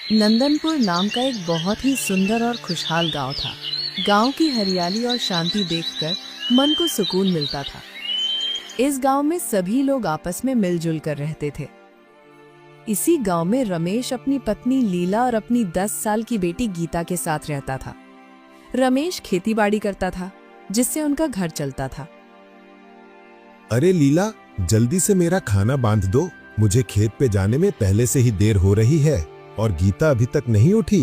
नंदनपुर नाम का एक बहुत ही सुंदर और खुशहाल गांव था। गांव की हरियाली और शांति देखकर मन को सुकून मिलता था। इस गांव में सभी लोग आपस में मिलजुल कर रहते थे। इसी गांव में रमेश अपनी पत्नी लीला और अपनी 10 साल की बेटी गीता के साथ रहता था। रमेश खेतीबाड़ी करता था, जिससे उनका घर चलता था। अरे लीला, जल्दी से मेरा खाना बांध दो। मुझे खेत पे जाने में पहले से ही देर हो रही है और गीता अभी तक नहीं उठी।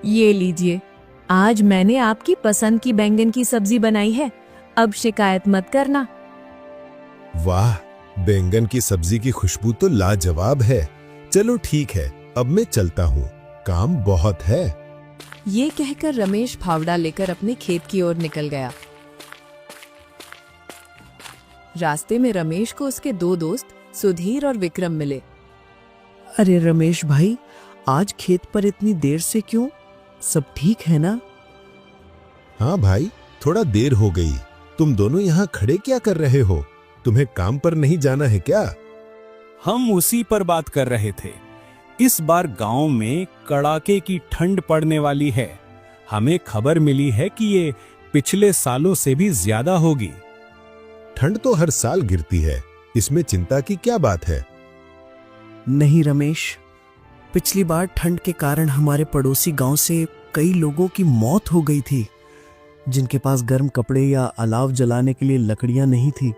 ये लीजिए, आज मैंने आपकी पसंद की बैंगन की सब्जी बनाई है। अब शिकायत मत करना। वाह, बैंगन की सब्जी की खुशबू तो लाजवाब है। चलो ठीक है, अब मैं चलता हूँ, काम बहुत है। ये कहकर रमेश फावड़ा लेकर अपने खेत की ओर निकल गया। रास्ते में रमेश को उसके 2 दोस्त सुधीर और विक्रम मिले। अरे रमेश भाई, आज खेत पर इतनी देर से क्यों? सब ठीक है ना? हाँ भाई, थोड़ा देर हो गई। तुम दोनों यहाँ खड़े क्या कर रहे हो? तुम्हें काम पर नहीं जाना है क्या? हम उसी पर बात कर रहे थे। इस बार गांव में कड़ाके की ठंड पड़ने वाली है। हमें खबर मिली है कि ये पिछले सालों से भी ज्यादा होगी। ठंड तो हर साल गिरती है, इसमें चिंता की क्या बात है? नहीं रमेश, पिछली बार ठंड के कारण हमारे पड़ोसी गांव से कई लोगों की मौत हो गई थी, जिनके पास गर्म कपड़े या अलाव जलाने के लिए लकड़ियां नहीं थी।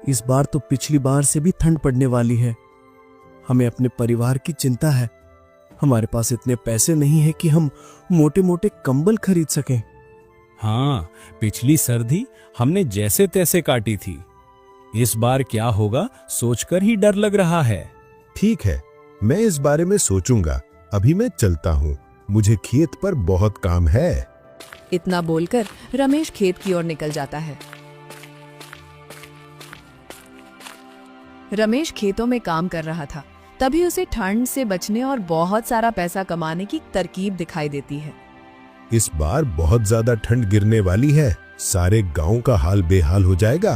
इस बार तो पिछली बार से भी ठंड पड़ने वाली है। हमें अपने परिवार की चिंता है। हमारे पास इतने पैसे नहीं है कि हम मोटे मोटे कंबल खरीद सकें। हाँ, पिछली सर्दी हमने जैसे तैसे काटी थी। इस बार क्या होगा सोचकर ही डर लग रहा है। ठीक है, मैं इस बारे में सोचूंगा। अभी मैं चलता हूँ, मुझे खेत पर बहुत काम है। इतना बोलकर रमेश खेत की ओर निकल जाता है। रमेश खेतों में काम कर रहा था, तभी उसे ठंड से बचने और बहुत सारा पैसा कमाने की तरकीब दिखाई देती है। इस बार बहुत ज्यादा ठंड गिरने वाली है, सारे गांव का हाल बेहाल हो जाएगा।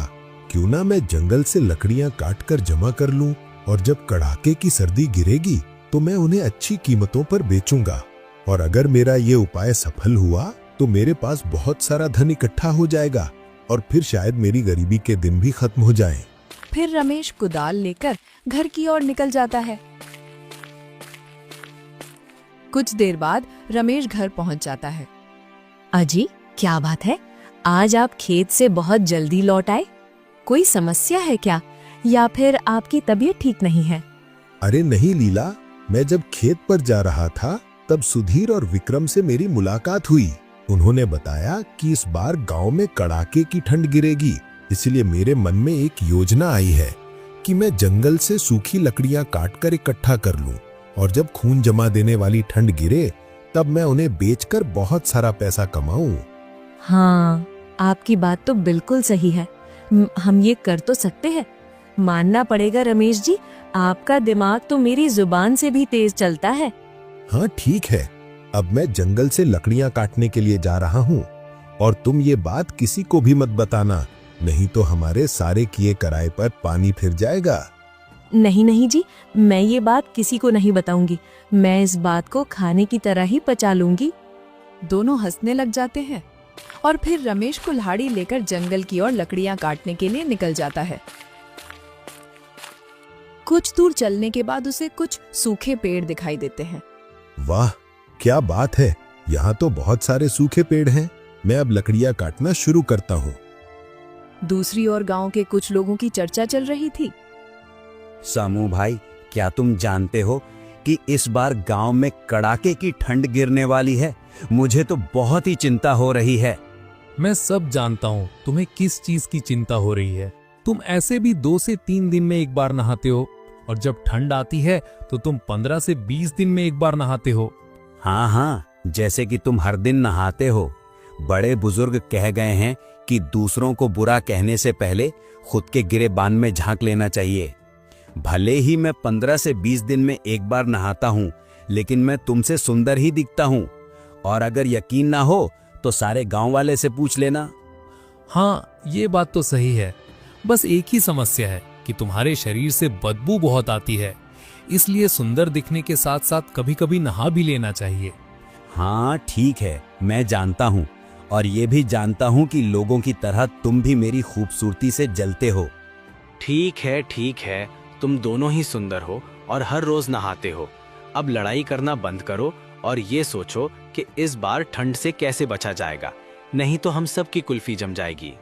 क्यों ना मैं जंगल से लकड़ियां काट कर जमा कर लूं, और जब कड़ाके की सर्दी गिरेगी तो मैं उन्हें अच्छी कीमतों पर बेचूंगा। और अगर मेरा ये उपाय सफल हुआ तो मेरे पास बहुत सारा धन इकट्ठा हो जाएगा और फिर शायद मेरी गरीबी के दिन भी खत्म हो जाएं। फिर रमेश कुदाल लेकर घर की ओर निकल जाता है। कुछ देर बाद रमेश घर पहुंच जाता है। अजी, क्या बात है? आज आप खेत से बहुत जल्दी लौट आए। कोई समस्या है क्या, या फिर आपकी तबीयत ठीक नहीं है? अरे नहीं लीला, मैं जब खेत पर जा रहा था तब सुधीर और विक्रम से मेरी मुलाकात हुई। उन्होंने बताया कि इस बार गांव में कड़ाके की ठंड गिरेगी, इसलिए मेरे मन में एक योजना आई है कि मैं जंगल से सूखी लकड़ियां काटकर इकट्ठा कर लूं, और जब खून जमा देने वाली ठंड गिरे तब मैं उन्हें बेचकर बहुत सारा पैसा कमाऊं। हाँ, आपकी बात तो बिल्कुल सही है। हम ये कर तो सकते हैं। मानना पड़ेगा रमेश जी, आपका दिमाग तो मेरी जुबान से भी तेज चलता है। हाँ ठीक है, अब मैं जंगल से लकड़ियां काटने के लिए जा रहा हूँ, और तुम ये बात किसी को भी मत बताना, नहीं तो हमारे सारे किए कराए पर पानी फिर जाएगा। नहीं नहीं जी, मैं ये बात किसी को नहीं बताऊंगी। मैं इस बात को खाने की तरह ही पचा लूंगी। दोनों हंसने लग जाते हैं और फिर रमेश कुल्हाड़ी लेकर जंगल की ओर लकड़ियां काटने के लिए निकल जाता है। कुछ दूर चलने के बाद उसे कुछ सूखे पेड़ दिखाई देते हैं। वाह, क्या बात है, यहाँ तो बहुत सारे सूखे पेड़ हैं। मैं अब लकड़ियां काटना शुरू करता हूँ। दूसरी ओर गांव के कुछ लोगों की चर्चा चल रही थी। सामू भाई, क्या तुम जानते हो कि इस बार गांव में कड़ाके की ठंड गिरने वाली है? मुझे तो बहुत ही चिंता हो रही है। मैं सब जानता हूँ तुम्हें किस चीज की चिंता हो रही है। तुम ऐसे भी 2 से 3 दिन में एक बार नहाते हो, और जब ठंड आती है तो तुम 15 से 20 दिन में एक बार नहाते हो। हाँ हाँ, जैसे कि तुम हर दिन नहाते हो। बड़े बुजुर्ग कह गए हैं कि दूसरों को बुरा कहने से पहले खुद के गिरेबान में झांक लेना चाहिए। भले ही मैं 15 से 20 दिन में एक बार नहाता हूँ, लेकिन मैं तुमसे सुंदर ही दिखता हूँ। और अगर यकीन ना हो तो सारे गांव वाले से पूछ लेना। हाँ, ये बात तो सही है। बस एक ही समस्या है कि तुम्हारे शरीर से बदबू बहुत आती है, इसलिए सुंदर दिखने के साथ साथ कभी कभी नहा भी लेना चाहिए। हाँ ठीक है, मैं जानता हूँ, और ये भी जानता हूँ कि लोगों की तरह तुम भी मेरी खूबसूरती से जलते हो। ठीक है, तुम दोनों ही सुंदर हो और हर रोज नहाते हो। अब लड़ाई करना बंद करो और ये सोचो कि इस बार ठंड से कैसे बचा जाएगा, नहीं तो हम सब की कुल्फी जम जाएगी।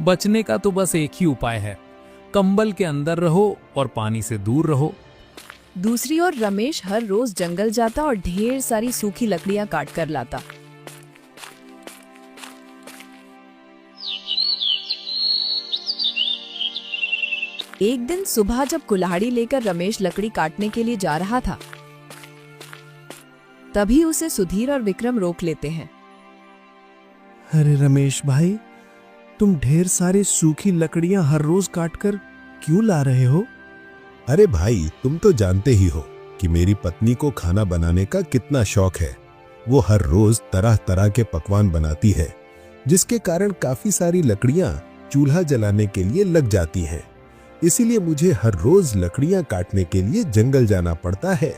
बचने का तो बस एक ही उपाय है, कंबल के अंदर रहो और पानी से दूर रहो। दूसरी ओर रमेश हर रोज जंगल जाता और ढेर सारी सूखी लकड़ियां काट कर लाता। एक दिन सुबह जब कुल्हाड़ी लेकर रमेश लकड़ी काटने के लिए जा रहा था, तभी उसे सुधीर और विक्रम रोक लेते हैं। अरे रमेश भाई, तुम ढेर सारी सूखी लकड़ियां हर रोज काटकर क्यों ला रहे हो? अरे भाई, तुम तो जानते ही हो कि मेरी पत्नी को खाना बनाने का कितना शौक है। वो हर रोज तरह तरह के पकवान बनाती है, जिसके कारण काफी सारी लकड़ियां चूल्हा जलाने के लिए लग जाती हैं। इसीलिए मुझे हर रोज लकड़ियां काटने के लिए जंगल जाना पड़ता है।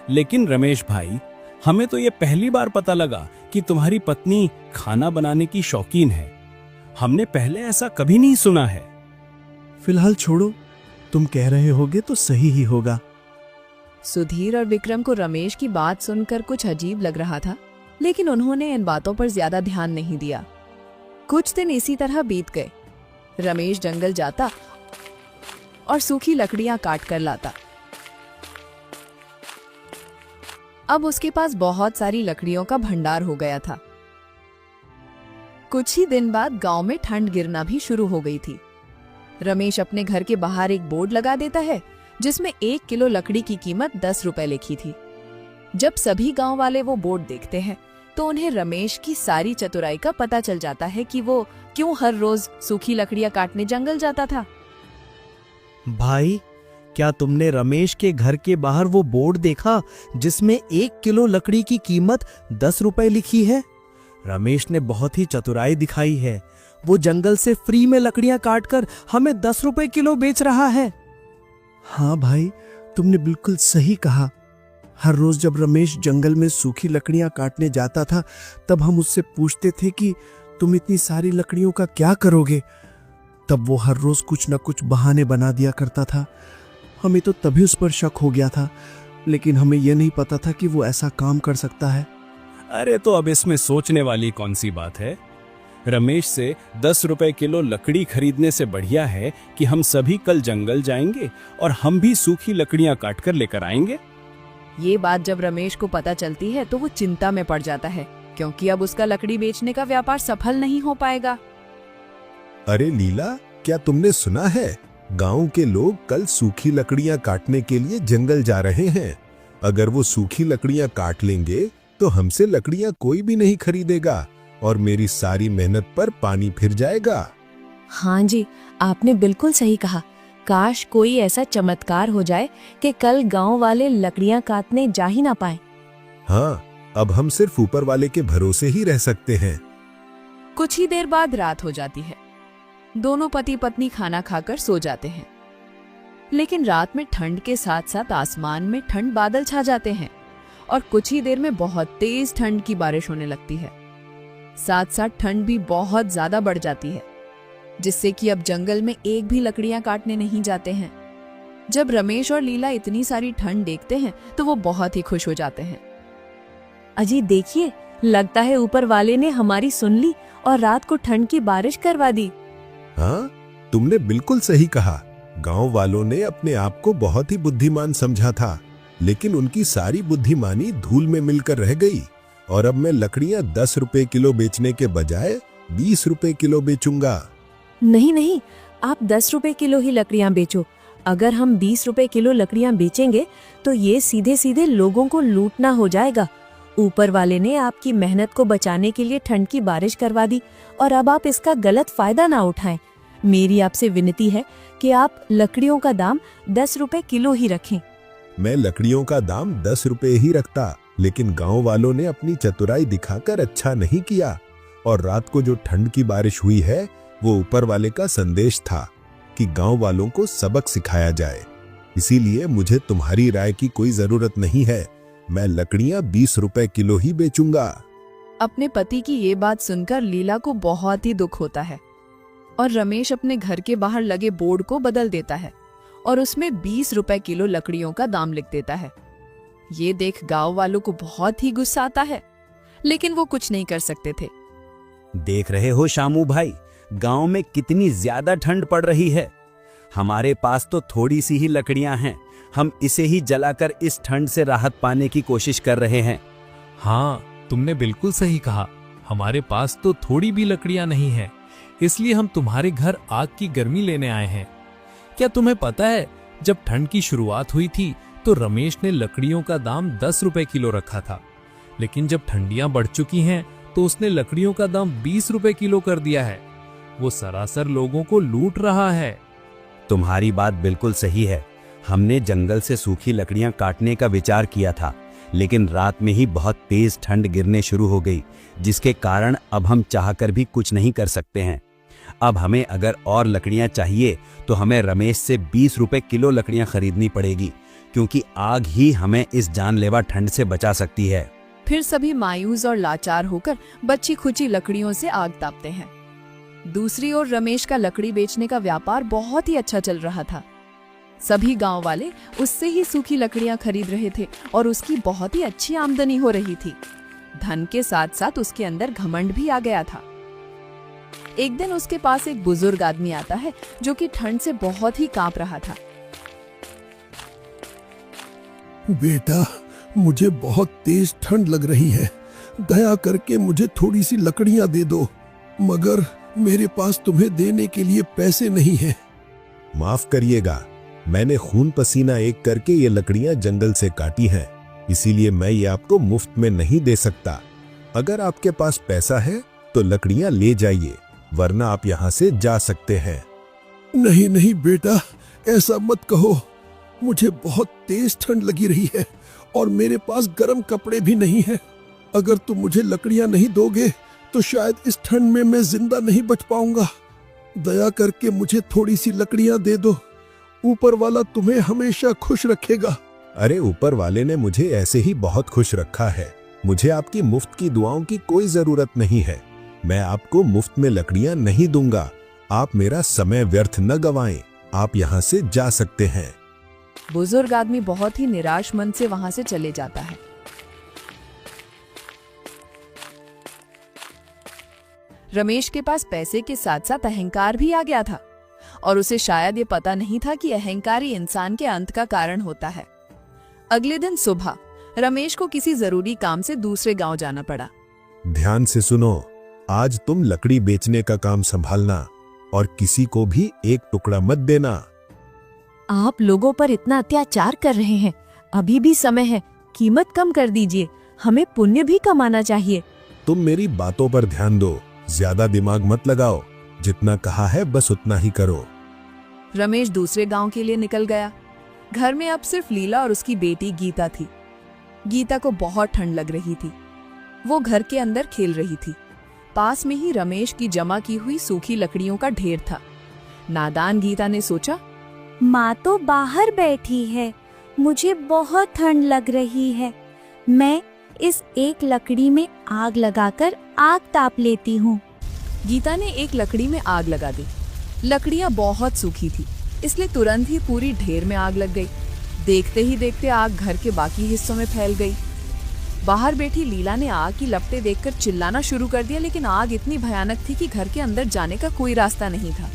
लेकिन रमेश भाई, हमें तो ये पहली बार पता लगा कि तुम्हारी पत्नी खाना बनाने की शौकीन है। हमने पहले ऐसा कभी नहीं सुना है। फिलहाल छोड़ो, तुम कह रहे होगे तो सही ही होगा। सुधीर और विक्रम को रमेश की बात सुनकर कुछ अजीब लग रहा था, लेकिन उन्होंने इन बातों पर ज्यादा ध्यान नहीं दिया। कुछ दिन इसी तरह बीत गए। रमेश जंगल जाता और सूखी लकड़ियां काट कर लाता। अब उसके पास बहुत सारी लकड़ियों का भंडार हो गया था। कुछ ही दिन बाद गांव में ठंड गिरना भी शुरू हो गई थी। रमेश अपने घर के बाहर एक बोर्ड लगा देता है, जिसमें 1 किलो लकड़ी की कीमत 10 रुपए लिखी थी। जब सभी गांव वाले वो बोर्ड देखते हैं, तो उन्हें रमेश की सारी चतुराई का पता चल जाता है कि वो क्यों हर रोज सूखी लकड़ियां काटने जंगल जाता था। भाई, क्या तुमने रमेश के घर के बाहर वो बोर्ड देखा जिसमें 1 किलो लकड़ी की कीमत 10 रुपए लिखी है? रमेश ने बहुत ही चतुराई दिखाई है। वो जंगल से फ्री में लकड़ियां काटकर हमें 10 रुपए किलो बेच रहा है। हाँ भाई, तुमने बिल्कुल सही कहा। हर रोज जब रमेश जंगल में सूखी लकड़ियां काटने जाता था, तब हम उससे पूछते थे कि तुम इतनी सारी लकड़ियों का क्या करोगे? तब वो हर रोज कुछ न कुछ बहाने बना दिया करता था। हमें तो तभी उस पर शक हो गया था, लेकिन हमें यह नहीं पता था कि वो ऐसा काम कर सकता है। अरे तो अब इसमें सोचने वाली कौन सी बात है? रमेश से 10 रुपए किलो लकड़ी खरीदने से बढ़िया है कि हम सभी कल जंगल जाएंगे और हम भी सूखी लकड़ियां काटकर लेकर आएंगे। ये बात जब रमेश को पता चलती है, तो वो चिंता में पड़ जाता है, क्योंकि अब उसका लकड़ी बेचने का व्यापार सफल नहीं हो पाएगा। अरे लीला, क्या तुमने सुना है? गांव के लोग कल सूखी लकड़ियां काटने के लिए जंगल जा रहे हैं। अगर वो सूखी लकड़ियां काट लेंगे तो हमसे लकड़ियां कोई भी नहीं खरीदेगा और मेरी सारी मेहनत पर पानी फिर जाएगा। हाँ जी, आपने बिल्कुल सही कहा। काश कोई ऐसा चमत्कार हो जाए कि कल गांव वाले लकड़ियां काटने जा ही ना पाए। हाँ, अब हम सिर्फ ऊपर वाले के भरोसे ही रह सकते हैं। कुछ ही देर बाद रात हो जाती है। दोनों पति पत्नी खाना खाकर सो जाते हैं, लेकिन रात में ठंड के साथ साथ आसमान में ठंड बादल छा जाते हैं और कुछ ही देर में बहुत तेज ठंड की बारिश होने लगती है। साथ साथ ठंड भी बहुत ज्यादा बढ़ जाती है, जिससे कि अब जंगल में एक भी लकड़ियां काटने नहीं जाते हैं। जब रमेश और लीला इतनी सारी ठंड देखते हैं, तो वो बहुत ही खुश हो जाते हैं। अजी देखिए, लगता है ऊपर वाले ने हमारी सुन ली और रात को ठंड की बारिश करवा दी। हाँ, तुमने बिल्कुल सही कहा। गांव वालों ने अपने आप को बहुत ही बुद्धिमान समझा था, लेकिन उनकी सारी बुद्धिमानी धूल में मिलकर रह गई और अब मैं लकड़ियां 10 रुपए किलो बेचने के बजाय 20 रुपए किलो बेचूंगा। नहीं नहीं, आप 10 रुपए किलो ही लकड़ियां बेचो। अगर हम 20 रुपए किलो लकड़ियां बेचेंगे तो ये सीधे सीधे लोगों को लूटना हो जाएगा। ऊपर वाले ने आपकी मेहनत को बचाने के लिए ठंड की बारिश करवा दी और अब आप इसका गलत फायदा ना उठाएं। मेरी आपसे विनती है कि आप लकड़ियों का दाम 10 रुपए किलो ही रखें। मैं लकड़ियों का दाम 10 रुपए ही रखता, लेकिन गांव वालों ने अपनी चतुराई दिखाकर अच्छा नहीं किया। और रात को जो ठंड की बारिश हुई है वो ऊपर वाले का संदेश था कि गांव वालों को सबक सिखाया जाए। इसीलिए मुझे तुम्हारी राय की कोई जरूरत नहीं है। मैं लकड़ियां 20 रुपए किलो ही बेचूंगा। अपने पति की ये बात सुनकर लीला को बहुत ही दुख होता है और रमेश अपने घर के बाहर लगे बोर्ड को बदल देता है और उसमें 20 रुपए किलो लकड़ियों का दाम लिख देता है। ये देख गांव वालों को बहुत ही गुस्सा आता है, लेकिन वो कुछ नहीं कर सकते थे। देख रहे हो शामू भाई, गांव में कितनी ज्यादा ठंड पड़ रही है। हमारे पास तो थोड़ी सी ही लकड़ियां हैं, हम इसे ही जलाकर इस ठंड से राहत पाने की कोशिश कर रहे हैं। हाँ, तुमने बिल्कुल सही कहा। हमारे पास तो थोड़ी भी लकड़ियां नहीं हैं, इसलिए हम तुम्हारे घर आग की गर्मी लेने आए हैं। क्या तुम्हें पता है, जब ठंड की शुरुआत हुई थी तो रमेश ने लकड़ियों का दाम 10 रुपए किलो रखा था, लेकिन जब ठंडियां बढ़ चुकी हैं तो उसने लकड़ियों का दाम 20 रुपए किलो कर दिया है। वो सरासर लोगों को लूट रहा है। तुम्हारी बात बिल्कुल सही है। हमने जंगल से सूखी लकड़ियां काटने का विचार किया था, लेकिन रात में ही बहुत तेज ठंड गिरने शुरू हो गई, जिसके कारण अब हम चाहकर भी कुछ नहीं कर सकते हैं। अब हमें अगर और लकड़ियां चाहिए तो हमें रमेश से 20 रुपए किलो लकड़ियां खरीदनी पड़ेगी, क्योंकि आग ही हमें इस जानलेवा ठंड से बचा सकती है। फिर सभी मायूस और लाचार होकर बची खुची लकड़ियों से आग तापते हैं। दूसरी ओर रमेश का लकड़ी बेचने का व्यापार बहुत ही अच्छा चल रहा था। सभी गांव वाले उससे ही सूखी लकड़ियां खरीद रहे थे और उसकी बहुत ही अच्छी आमदनी हो रही थी। धन के साथ साथ उसके अंदर घमंड भी आ गया था। एक दिन उसके पास एक बुजुर्ग आदमी आता है जो कि ठंड से बहुत ही कांप रहा था। बेटा, मुझे बहुत तेज ठंड लग रही है। दया करके मुझे थोड़ी सी लकड़ियां दे दो, मगर मेरे पास तुम्हें देने के लिए पैसे नहीं हैं। माफ करिएगा, मैंने खून पसीना एक करके ये लकड़ियां जंगल से काटी हैं, इसीलिए मैं ये आपको मुफ्त में नहीं दे सकता। अगर आपके पास पैसा है तो लकड़ियां ले जाइए, वरना आप यहाँ से जा सकते हैं। नहीं नहीं बेटा, ऐसा मत कहो। मुझे बहुत तेज ठंड लगी रही है और मेरे पास गर्म कपड़े भी नहीं हैं। अगर तुम मुझे लकड़ियां नहीं दोगे तो शायद इस ठंड में मैं जिंदा नहीं बच पाऊंगा। दया करके मुझे थोड़ी सी लकड़ियां दे दो। ऊपर वाला तुम्हें हमेशा खुश रखेगा। अरे, ऊपर वाले ने मुझे ऐसे ही बहुत खुश रखा है। मुझे आपकी मुफ्त की दुआओं की कोई जरूरत नहीं है। मैं आपको मुफ्त में लकड़ियां नहीं दूंगा। आप मेरा समय व्यर्थ न गवाएं। आप यहाँ से जा सकते हैं। बुजुर्ग आदमी बहुत ही निराश मन से वहां से चले जाता है। रमेश के पास पैसे के साथ साथ अहंकार भी आ गया था और उसे शायद ये पता नहीं था कि अहंकार ही इंसान के अंत का कारण होता है। अगले दिन सुबह रमेश को किसी जरूरी काम से दूसरे गांव जाना पड़ा। ध्यान से सुनो, आज तुम लकड़ी बेचने का काम संभालना और किसी को भी एक टुकड़ा मत देना। आप लोगों पर इतना अत्याचार कर रहे हैं, अभी भी समय है, कीमत कम कर दीजिए। हमें पुण्य भी कमाना चाहिए। तुम मेरी बातों पर ध्यान दो, ज्यादा दिमाग मत लगाओ। जितना कहा है बस उतना ही करो। रमेश दूसरे गांव के लिए निकल गया। घर में अब सिर्फ लीला और उसकी बेटी गीता थी। गीता को बहुत ठंड लग रही थी। वो घर के अंदर खेल रही थी। पास में ही रमेश की जमा की हुई सूखी लकड़ियों का ढेर था। नादान गीता ने सोचा, माँ तो बाहर बैठी है, मुझे बहुत ठंड लग रही है। मैं इस एक लकड़ी में आग लगाकर आग ताप लेती हूँ। गीता ने एक लकड़ी में आग लगा दी। लकड़ियां बहुत सूखी थी, इसलिए तुरंत ही पूरी ढेर में आग लग गई। देखते ही देखते आग घर के बाकी हिस्सों में फैल गई। बाहर बैठी लीला ने आग की लपटें देखकर चिल्लाना शुरू कर दिया, लेकिन आग इतनी भयानक थी कि घर के अंदर जाने का कोई रास्ता नहीं था।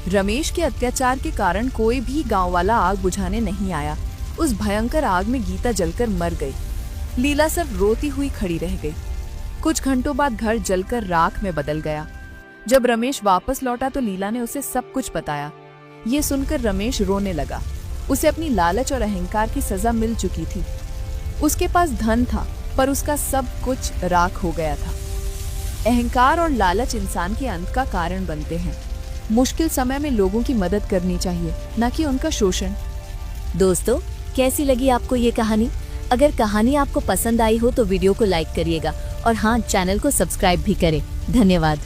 रमेश के अत्याचार के कारण कोई भी गांव वाला आग बुझाने नहीं आया। उस भयंकर आग में गीता जलकर मर गई। लीला सिर्फ रोती हुई खड़ी रह गई। कुछ घंटों बाद घर जलकर राख में बदल गया। जब रमेश वापस लौटा तो लीला ने उसे सब कुछ बताया। ये सुनकर रमेश रोने लगा। उसे अपनी लालच और अहंकार की सजा मिल चुकी थी। उसके पास धन था, पर उसका सब कुछ राख हो गया था। अहंकार और लालच इंसान के अंत का कारण बनते हैं। मुश्किल समय में लोगों की मदद करनी चाहिए, न कि उनका शोषण। दोस्तों, कैसी लगी आपको ये कहानी? अगर कहानी आपको पसंद आई हो तो वीडियो को लाइक करिएगा और हाँ, चैनल को सब्सक्राइब भी करें। धन्यवाद।